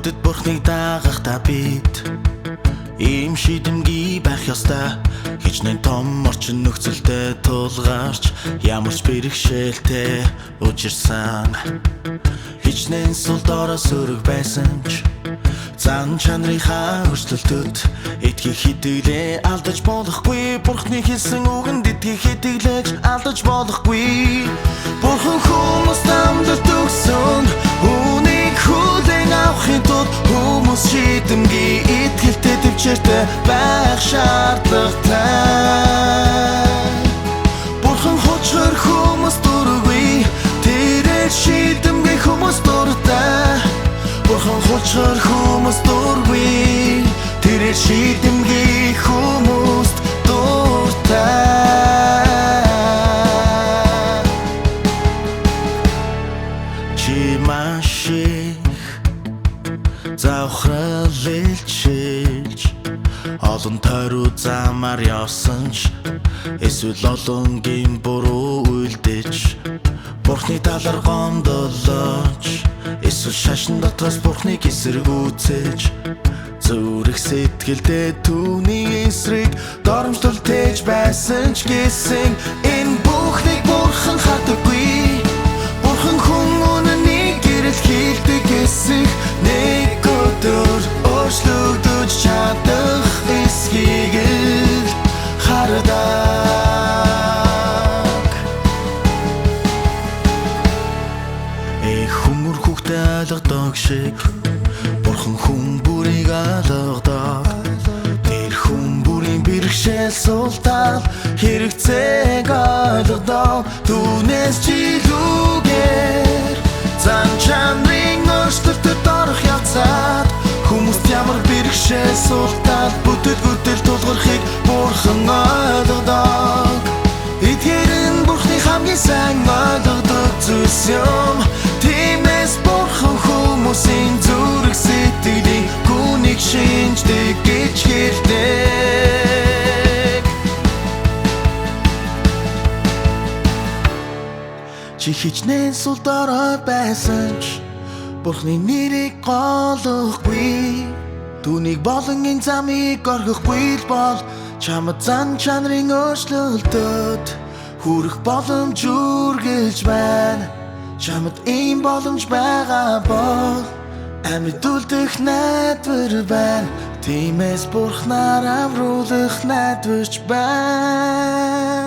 Бүтэд бурхныг дагахта бид ийм шийдэмгий байх ёстой. Хичнээн том орчин нөхцөлтэй тулгарч ямар ч бэрхшээлтэй учирсан. Хичнээн сул дорой сөрөг байсан ч зан чанарынхаа өрсөлдөд итгэх хитгэлээ алдаж болохгүй. Бурхны хэлсэн үгэнд итгэх хитгэлээж алдаж болохгүй. Бурхан хүмүүст амлалт өгсөн, үүнийг хүлээн авахын тулд хүмүүс шийдэмгий итгэлтэй төвчээртэй байх шаардлагатай. Бурхан хочхоор хүмүүс дургүй, тэрээр шийдэмгий хүмүүс дуртай. Бурхан хочхоор хүмүүс дургүй, тэрээр шийдэмгий хүмүүс дуртай. Чи маш их завхрал илчилж олон тойруу замаар явсан ч эсвэл олонгийн буруу үйлдэж Бурхны талаар гомдолж эсвэл шашин дотроос Бурхныг эсэргүүцэж зүрх сэтгэлдээ түүний эсрэг доромжлуулж байсан ч гэсэн энэ бүхнийг Бурхан хардаггүй. Бурхан хүн үнэнийг гэрэл хийдэг эсэх нэг өдөр өөрчлөгдөж чадах эсхийг л хардаг. Хүмүүр хүүхдээ ойлгодог шиг Бурхан хүн бүрийг ойлгодог. Тэр хүн бүрийн бэрхшээл султал хэрэгцээг ойлгодог. Түүнээс жилүүгээр зан чанарын өөрчлөлтөд орох явцад хүмүүст ямар бэрхшээл султал бүтээл тулгархыг Бурхан ойлгодог. Эдгээр нь Бурхны хамгийн сайн ойлгодог зүйлс юм. Тиймээс Бурхан хүмүүсийн зүрх сэтгэлийг гүнийг шинждэг гэж хэлдэг. Чи хичнээн сул дорой байсан ч Бурхны нэрийг голохгүй. Түүнийг болон энэ замыг орхихгүй л бол чамд зан чанарын өөрчлөлтөд хүрэх боломж үргэлж байна. Чамд ийм боломж байгаа бол амьд үлдэх найдвар байна. Тиймээс Бурхнаар амруулах найдварч байна.